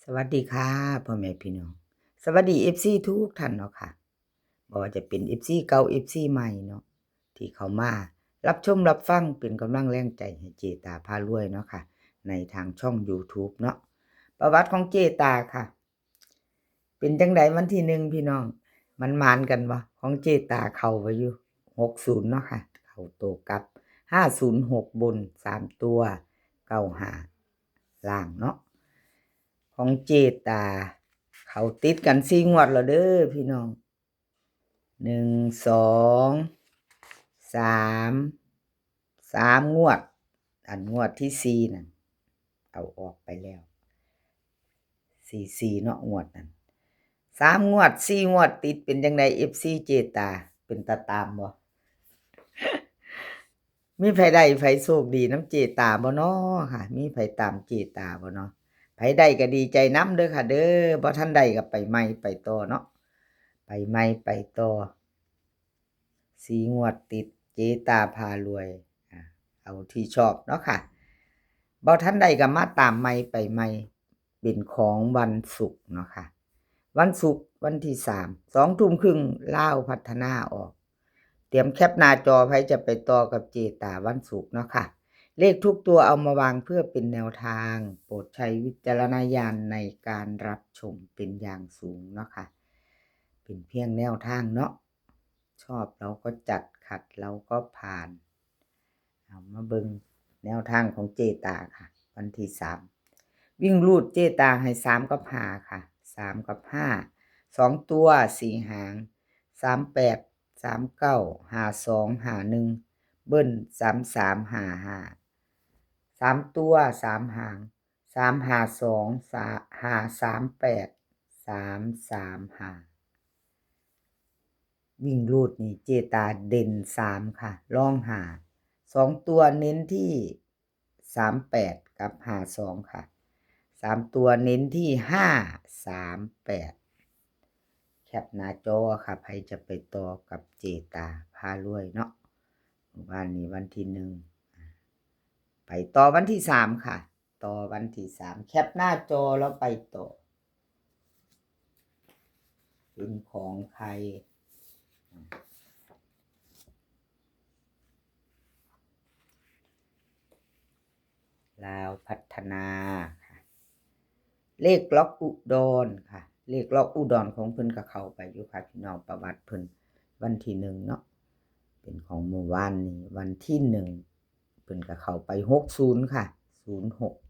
สวัสดีค่ะพ่อแม่พี่น้องสวัสดี FC ทุกท่านเนาะค่ะบ่ว่าจะเป็น FC เก่า FC ใหม่เนาะที่เข้ามารับชมรับฟังเป็นกำลังแรงใจให้เจตาพารวยเนาะค่ะในทางช่องยูทูบเนาะประวัติของเจตาค่ะเป็นจังไดวันที่1พี่น้องมันหมานกันบ่ของเจตาเข้าไว้อยู่60เนาะค่ะเข้าโตกลับ506บน3ตัว95ล่างเนาะ ของเจตาเขาติดกัน4งวดแล้วเด้อพี่น้อง1 2 3 3งวดอันงวดที่4นั่นเอาออกไปแล้ว44เนาะงวดนั้น3งวด4งวดติดเป็นจังได FC เจตาเป็นตาตามบ่มีไผได้ไผโชคดีนำเจตาบ่น้อค่ะมีไผตามเจตาบ่เนาะไผได้ก็ดีใจนำเด้อค่ะเด้อบ่ทันได้ก็ไปใหม่ไปต่อเนาะไปใหม่ไปต่อ4งวดติดเจตาพารวยเอาที่ชอบเนาะค่ะบ่ทันได้ก็มาตามใหม่ไปใหม่เป็นของวันศุกร์เนาะค่ะวันศุกร์วันที่3 20:30ลาวพัฒนาออก เตรียมแคปหน้าจอไผจะไปต่อกับเจตาวันศุกร์เนาะค่ะเลขทุกตัวเอามาวางเพื่อเป็นแนวทางโปรดใช้วิจารณญาณในการรับชมเป็นอย่างสูงเนาะค่ะเป็นเพียงแนวทางเนาะชอบเราก็จัดขัดเราก็ผ่านเอามาเบิ่งแนวทางของเจตาค่ะวันที่3วิ่งรูดเจตาให้3กับ5ค่ะ3กับ5 2ตัว4หาง38 39 52 51เบิ้ล33 55 3ตัว3หาง352 538 335วิ่งรูดนี่เจตาเด่น3ค่ะร่อง2ตัวเน้นที่38กับ52ค่ะ3ตัวเน้นที่538แคปหน้าจอค่ะใครจะไปต่อกับเจตาพารวยเนาะวันนี้วันที่1ไปต่อวันที่3ค่ะต่อวันที่3แคปหน้าจอแล้วไปต่อเป็นของใครลาวพัฒนาค่ะเลขล็อกอุดรค่ะเลขล็อกอุดรของเพิ่นก็เข้าไปอยู่ค่ะพี่น้องประวัติเพิ่นวันที่1เนาะเป็นของเมื่อวานนี้วันที่1เพิ่นก็เข้าไป60ค่ะ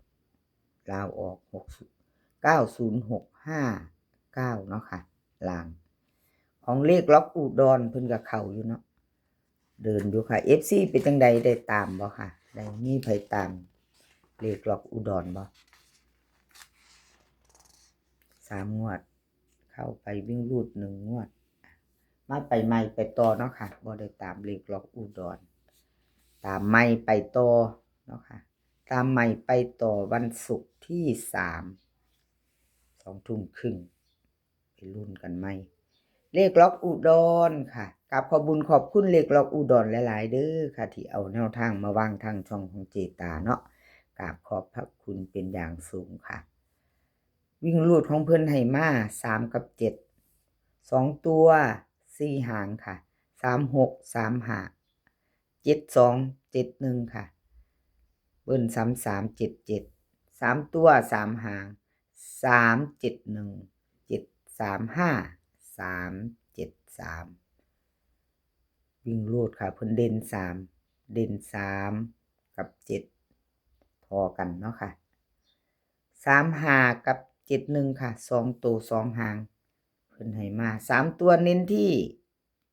06ลาวออก60 90659เนาะค่ะล่างของเลขล็อกอุดรเพิ่นก็เข้าอยู่เนาะเดินอยู่ค่ะ FC เป็นจังใดได้ตามบ่ค่ะได้มีไผตามเลขล็อกอุดรบ่3งวดเข้าไปวิ่งรูด1งวดมาไปใหม่ไปต่อเนาะค่ะบ่ได้ตามเลขล็อกอุดรตามใหม่ไปต่อเนาะค่ะตามใหม่ไปต่อวันศุกร์ที่3 20:30ไปลุ้นกันใหม่เลขล็อกอุดรค่ะกราบขอบคุญขอบคุณเลขล็อกอุดรหลายๆเด้อค่ะที่เอาแนวทางมาวางทางช่องของเจตาเนาะกราบขอบพระคุณเป็นอย่างสูงค่ะวิ่งรูดของเพิ่นให้มา3กับ7 2ตัว4หางค่ะ36 35 72 71ค่ะเบิ้ล33 77 3ตัว3หาง371 735 373วิ่งรูดค่ะเพิ่นเด่น3เด่น3กับ7พอกันเนาะค่ะ35กับ71ค่ะ2ตัว2หางเพิ่นให้มา3ตัวเน้นที่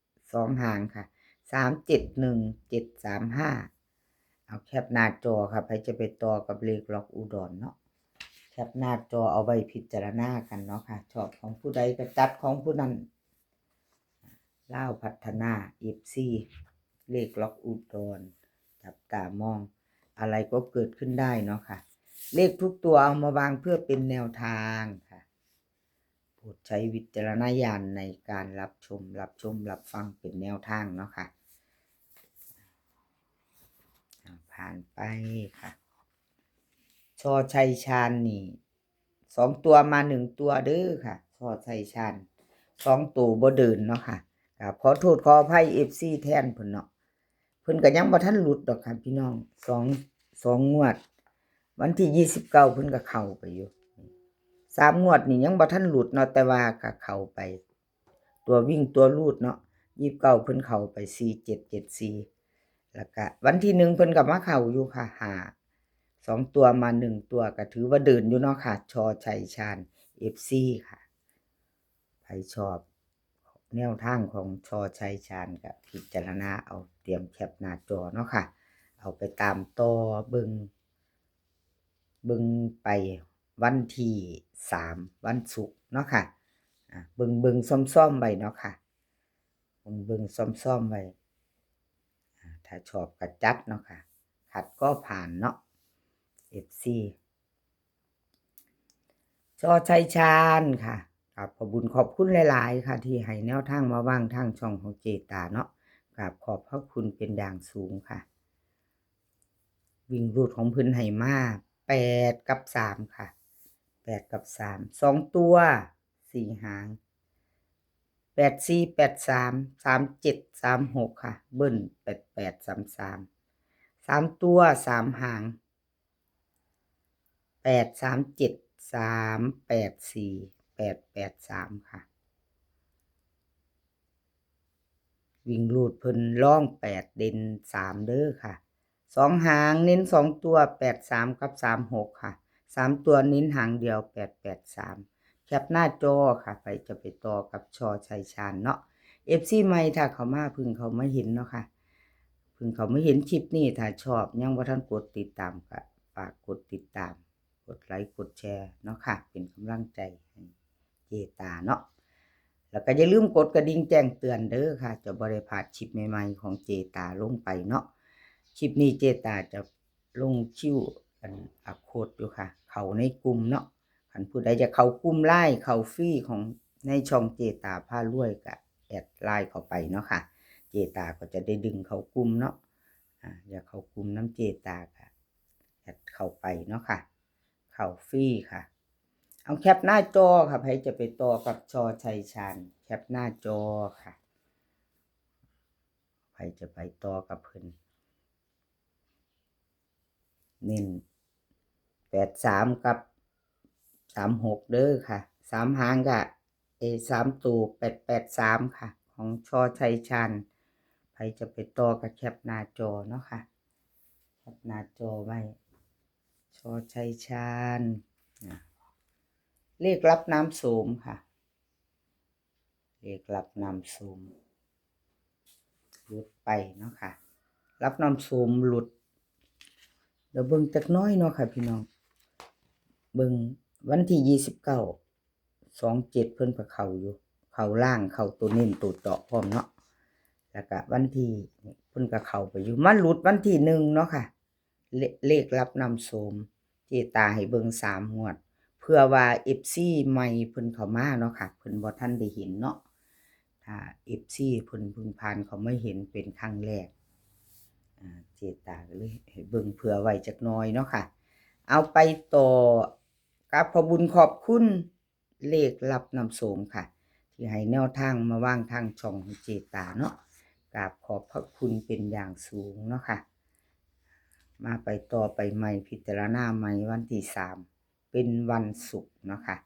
2หางค่ะ371 735เอาแคปหน้าจอค่ะใครจะไปต่อกับเลขล็อกอุดรเนาะแคปหน้าจอเอาไว้พิจารณากันเนาะค่ะชอบของผู้ใดก็จัดของผู้นั้นลาวพัฒนา FC เลขล็อกอุดรจับตามองอะไรก็เกิดขึ้นได้เนาะค่ะเลขทุกตัวเอามาวางเพื่อเป็นแนวทางค่ะโปรดใช้วิจารณญาณในการรับชมรับฟังเป็นแนวทางเนาะค่ะผ่านไปค่ะชอชัยชาญนี่ 2ตัวมา1ตัวเด้อค่ะชอชัยชาญ2ตัวบ่เดินเนาะค่ะก็ขอโทษขออภัย FC แทนเพิ่นเนาะเพิ่นก็ยังบ่ทันหลุดดอกค่ะพี่น้อง2งวดวันที่29เพิ่นก็เข้าไปอยู่3งวดนี่ยังบ่ทันหลุดเนาะแต่ว่าก็เข้าไปตัววิ่งตัวรูดเนาะ29เพิ่นเข้าไป4774แล้วก็วันที่1เพิ่นก็มาเข้าอยู่ค่ะ2ตัวมา1ตัวก็ถือว่าเดินอยู่เนาะค่ะชอชัยชาญ FC ค่ะใครชอบแนวทางของชอชัยชาญก็พิจารณาเอาเตรียมแคปหน้าจอเนาะค่ะเอาไปตามต่อเบิ่งไปวันที่3วันศุกร์เนาะค่ะเบิ่งซ่อมๆไว้เนาะค่ะเบิ่งซ่อมๆไว้ถ้าชอบก็จัดเนาะค่ะขัดก็ผ่านเนาะ FC ชอชัยชาญค่ะครับขอบคุญขอบคุณหลายๆค่ะที่ให้แนวทางมาว่างทางช่องของเจตาเนาะครับขอบพระคุณเป็นอย่างสูงค่ะวิ่งรูดของเพิ่นให้มา8กับ3ค่ะ8กับ3 2ตัว4หาง8 4 8 3 3 7 3 6ค่ะเบิ้ล8 8 3 3 3ตัว3หาง8 3 7 3 8 4 8 8 3ค่ะวิ่งรูดเพิ่นร่อง8เด่น3เด้อค่ะ2หางเน้น2ตัว8 3กับ3 6ค่ะ3ตัวเน้นหางเดียว8 8 3แคปหน้าจอค่ะไปจะไปต่อกับชอชัยชาญเนาะ FC ใหม่ถ้าเขามาพึ่งเขาไม่เห็นเนาะค่ะพึ่งเขาไม่เห็นคลิปนี้ถ้าชอบยังบ่ทันกดติดตามก็ฝากกดติดตามกดไลค์กดแชร์เนาะค่ะเป็นกำลังใจให้เจตาเนาะแล้วก็อย่าลืมกดกระดิ่งแจ้งเตือนเด้อค่ะจะบ่ได้พลาดคลิปใหม่ๆของเจตาลงไปเนาะคลิปนี้เจตาจะลงคิวอัปโหลดอยู่ค่ะเข้าในกลุ่มเนาะคันผู้ใดจะเข้ากลุ่มไลน์เข้าฟรีของในช่องเจตาพารวยก็แอดไลน์เข้าไปเนาะค่ะเจตาก็จะได้ดึงเข้ากลุ่มเนาะอยากเข้ากลุ่มน้ำเจตาก็แอดเข้าไปเนาะค่ะเข้าฟรีค่ะเอาแคปหน้าจอค่ะใครจะไปต่อกับชอชัยชาญแคปหน้าจอค่ะใครจะไปต่อกับเพิ่นเน้น83กับ36เด้อค่ะ3หางก็3ตัว883ค่ะของชอชัยชาญใครจะไปต่อกับแคปหน้าจอเนาะค่ะแคปหน้าจอไว้ชอชัยชาญเลขรับน้ำโสมค่ะเลขรับน้ำโสมหลุดไปเนาะค่ะรับน้ำโสมหลุดเดี๋ยวเบิ่งจักน้อยเนาะค่ะพี่น้องเบิ่งวันที่29 27เพิ่นก็เข้าอยู่เข้าล่างเข้าตัวเน้นตัวเจาะพร้อมเนาะแล้วก็วันที่เพิ่นก็เข้าไปอยู่มาหลุดวันที่1เนาะค่ะเลขรับน้ำโสมเจตาให้เบิ่ง3งวดเพื่อว่า FC ใหม่เพิ่นเข้ามาเนาะค่ะเพิ่นบ่ทันได้เห็นเนาะถ้า FC เพิ่นเพิ่งผ่านเขาไม่เห็นเป็นครั้งแรกเจตาก็เลยให้เบิ่งเผื่อไว้จักหน่อยเนาะค่ะเอาไปต่อกับขอบุญขอบคุณเลขรับน้ำโสมค่ะที่ให้แนวทางมาว่างทางช่องของเจตาเนาะกราบขอบพระคุณเป็นอย่างสูงเนาะค่ะมาไปต่อไปใหม่พิจารณาใหม่วันที่3เป็นวันศุกร์เนาะค่ะ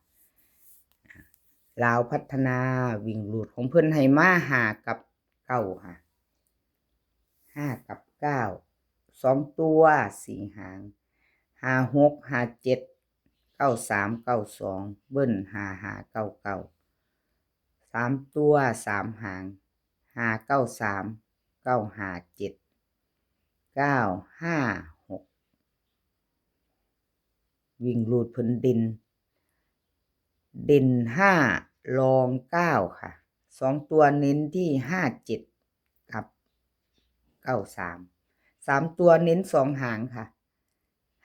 ลาวพัฒนาวิ่งรูดของเพิ่นให้มา5กับ9ค่ะ5กับ9 2ตัว4หาง5 6 5 7 9 3 9 2เบิ้ล5 5 9 9 3ตัว3หาง5 9 3 9 5 7 9 5 6วิ่งรูดเพิ่นเด่น5รอง9ค่ะ2ตัวเน้นที่57กับ93 3ตัวเน้น2หางค่ะ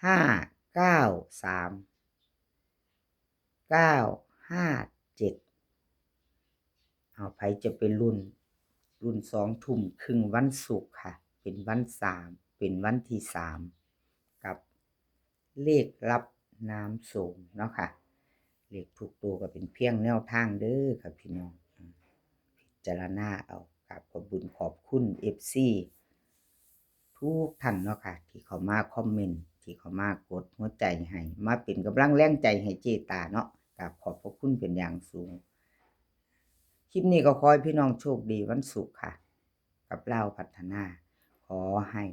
5 9 3 9 5 7เอาไผจะเป็นรุ่น2ทุ่มครึ่งวันศุกร์ค่ะเป็นวัน3เป็นวันที่3กับเลขรับน้ำโสมเนาะค่ะ เลขทุกตัวก็เป็นเพียงแนวทางเด้อค่ะพี่น้องพิจารณาเอาครับขอบคุญขอบคุณ FC ทุกท่านเนาะค่ะที่เขามาคอมเมนต์ที่เขามากดหัวใจให้มาเป็นกำลังแรงใจให้เจตาเนาะกับขอบพระคุณเป็นอย่างสูงคลิปนี้ก็ขอให้พี่น้องโชคดีวันศุกร์ค่ะกับเราพัฒนาขอให้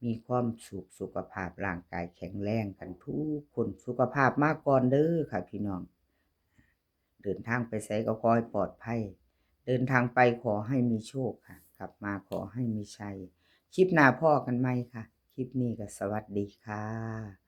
มีความสุขสุขภาพร่างกายแข็งแรงกันทุกคนสุขภาพมากก่อนเด้อค่ะพี่น้องเดินทางไปไสก็ขอให้ปลอดภัยเดินทางไปขอให้มีโชคค่ะกลับมาขอให้มีชัยคลิปหน้าพ้อกันใหม่ค่ะคลิปนี้ก็สวัสดีค่ะ